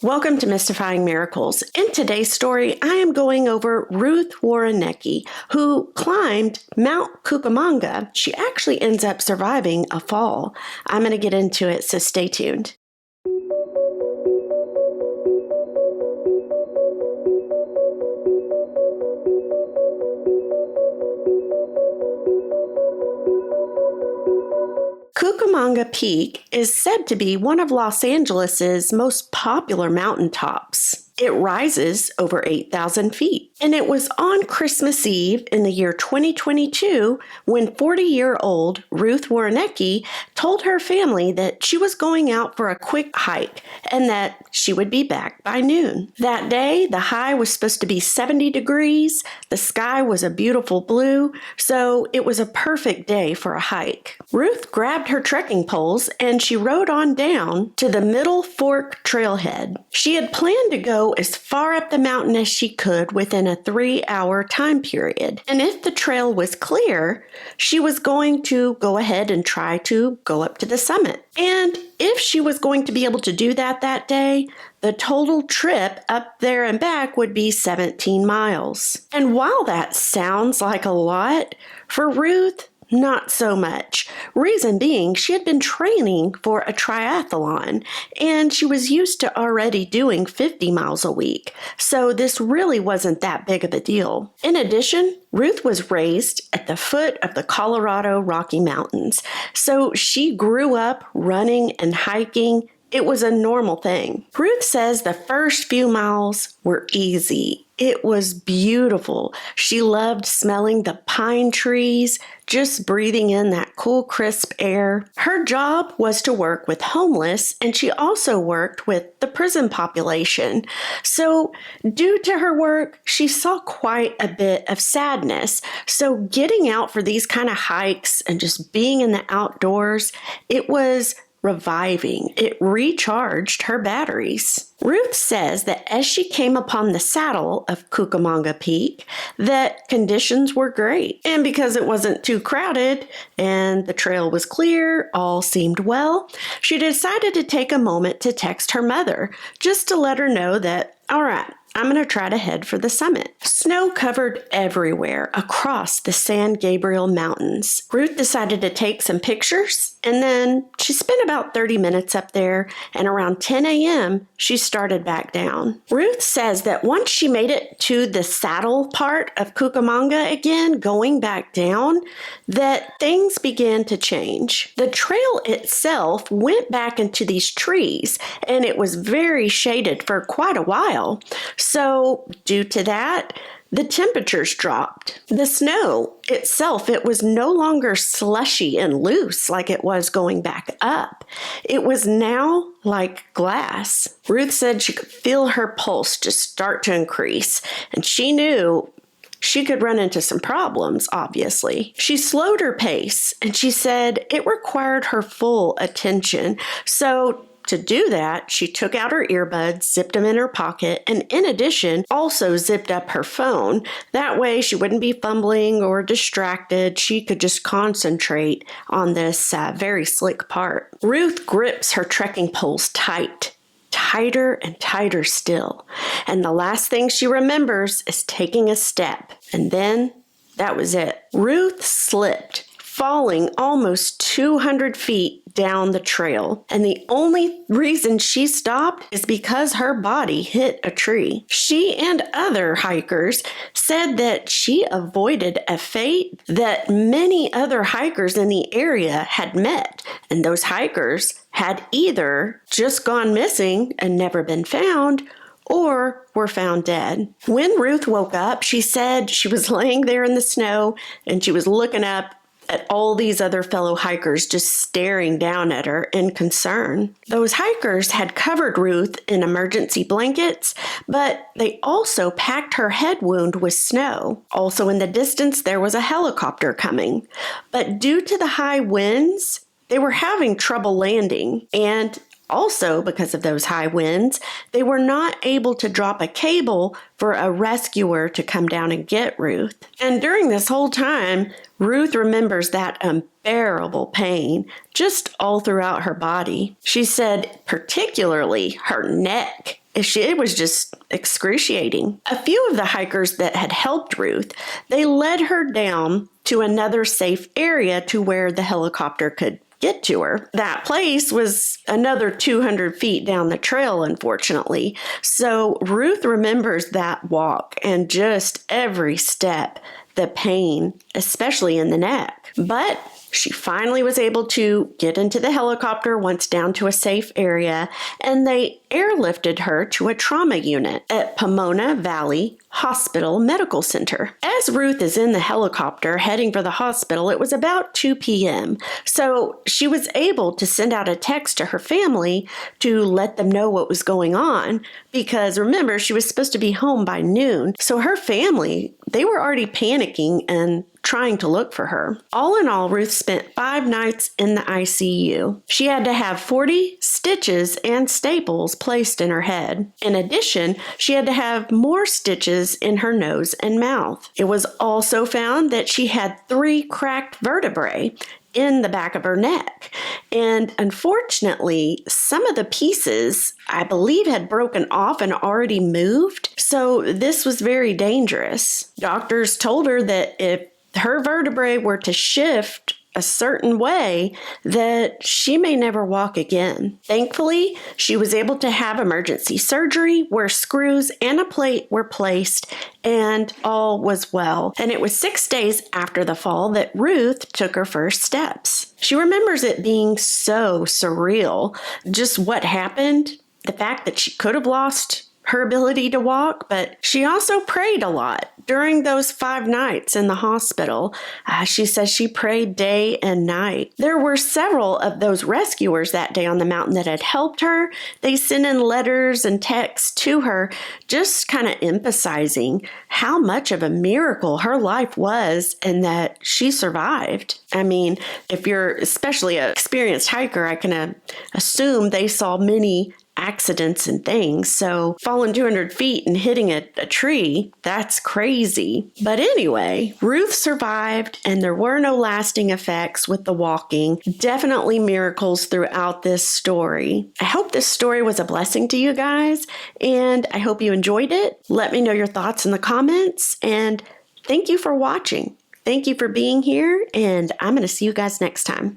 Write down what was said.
Welcome to Mystifying Miracles. In today's story, I am going over Ruth Woroniecki, who climbed Mount Cucamona. She actually ends up surviving a fall. I'm going to get into it, so stay tuned. Cucamona Peak is said to be one of Los Angeles's most popular mountaintops. It rises over 8,000 feet, and it was on Christmas Eve in the year 2022 when 40-year-old Ruth Woroniecki told her family that she was going out for a quick hike and that she would be back by noon. That day, the high was supposed to be 70 degrees, the sky was a beautiful blue, so it was a perfect day for a hike. Ruth grabbed her trekking poles and she rode on down to the Middle Fork trailhead. She had planned to go as far up the mountain as she could within a 3-hour time period. And if the trail was clear, she was going to go ahead and try to go up to the summit. And if she was going to be able to do that day, the total trip up there and back would be 17 miles. And while that sounds like a lot, for Ruth, not so much. Reason being, she had been training for a triathlon, and she was used to already doing 50 miles a week, so this really wasn't that big of a deal. In addition, Ruth was raised at the foot of the Colorado Rocky Mountains, so she grew up running and hiking. It was a normal thing. Ruth says the first few miles were easy. It was beautiful. She loved smelling the pine trees, just breathing in that cool, crisp air. Her job was to work with homeless, and she also worked with the prison population. So due to her work, she saw quite a bit of sadness. So getting out for these kind of hikes and just being in the outdoors, it was reviving. It recharged her batteries. Ruth says that as she came upon the saddle of Cucamona Peak, that conditions were great. And because it wasn't too crowded and the trail was clear, all seemed well, she decided to take a moment to text her mother just to let her know that, all right, I'm going to try to head for the summit. Snow covered everywhere across the San Gabriel Mountains. Ruth decided to take some pictures, and then she spent about 30 minutes up there, and around 10 a.m., she started back down. Ruth says that once she made it to the saddle part of Cucamona again, going back down, that things began to change. The trail itself went back into these trees, and it was very shaded for quite a while. So due to that, the temperatures dropped. The snow itself, it was no longer slushy and loose like it was going back up. It was now like glass. Ruth said she could feel her pulse just start to increase, and she knew she could run into some problems, obviously. She slowed her pace, and she said it required her full attention. So to do that, she took out her earbuds, zipped them in her pocket, and in addition, also zipped up her phone. That way she wouldn't be fumbling or distracted. She could just concentrate on this very slick part. Ruth grips her trekking poles tighter and tighter still. And the last thing she remembers is taking a step. And then that was it. Ruth slipped, falling almost 200 feet down the trail. And the only reason she stopped is because her body hit a tree. She and other hikers said that she avoided a fate that many other hikers in the area had met. And those hikers had either just gone missing and never been found, or were found dead. When Ruth woke up, she said she was laying there in the snow and she was looking up at all these other fellow hikers just staring down at her in concern. Those hikers had covered Ruth in emergency blankets, but they also packed her head wound with snow. Also in the distance, there was a helicopter coming. But due to the high winds, they were having trouble landing, and also, because of those high winds, they were not able to drop a cable for a rescuer to come down and get Ruth. And during this whole time, Ruth remembers that unbearable pain just all throughout her body. She said particularly her neck It was just excruciating. A few of the hikers that had helped Ruth, they led her down to another safe area to where the helicopter could get to her. That place was another 200 feet down the trail, unfortunately. So Ruth remembers that walk and just every step, the pain, especially in the neck. But she finally was able to get into the helicopter once down to a safe area, and they airlifted her to a trauma unit at Pomona Valley Hospital Medical Center. As Ruth is in the helicopter heading for the hospital, it was about 2 p.m. So she was able to send out a text to her family to let them know what was going on, because remember, she was supposed to be home by noon. So her family, they were already panicking and trying to look for her. All in all, Ruth spent 5 nights in the ICU. She had to have 40 stitches and staples placed in her head. In addition, she had to have more stitches in her nose and mouth. It was also found that she had 3 cracked vertebrae in the back of her neck. And unfortunately, some of the pieces, I believe, had broken off and already moved. So this was very dangerous. Doctors told her that if her vertebrae were to shift a certain way, that she may never walk again. Thankfully, she was able to have emergency surgery where screws and a plate were placed, and all was well. And it was 6 days after the fall that Ruth took her first steps. She remembers it being so surreal, just what happened, the fact that she could have lost her ability to walk, but she also prayed a lot during those 5 nights in the hospital. She says she prayed day and night. There were several of those rescuers that day on the mountain that had helped her. They sent in letters and texts to her, just kind of emphasizing how much of a miracle her life was and that she survived. I mean, if you're especially an experienced hiker, I can assume they saw many accidents and things. So falling 200 feet and hitting a tree, that's crazy. But anyway, Ruth survived and there were no lasting effects with the walking. Definitely miracles throughout this story. I hope this story was a blessing to you guys, and I hope you enjoyed it. Let me know your thoughts in the comments, and thank you for watching. Thank you for being here, and I'm going to see you guys next time.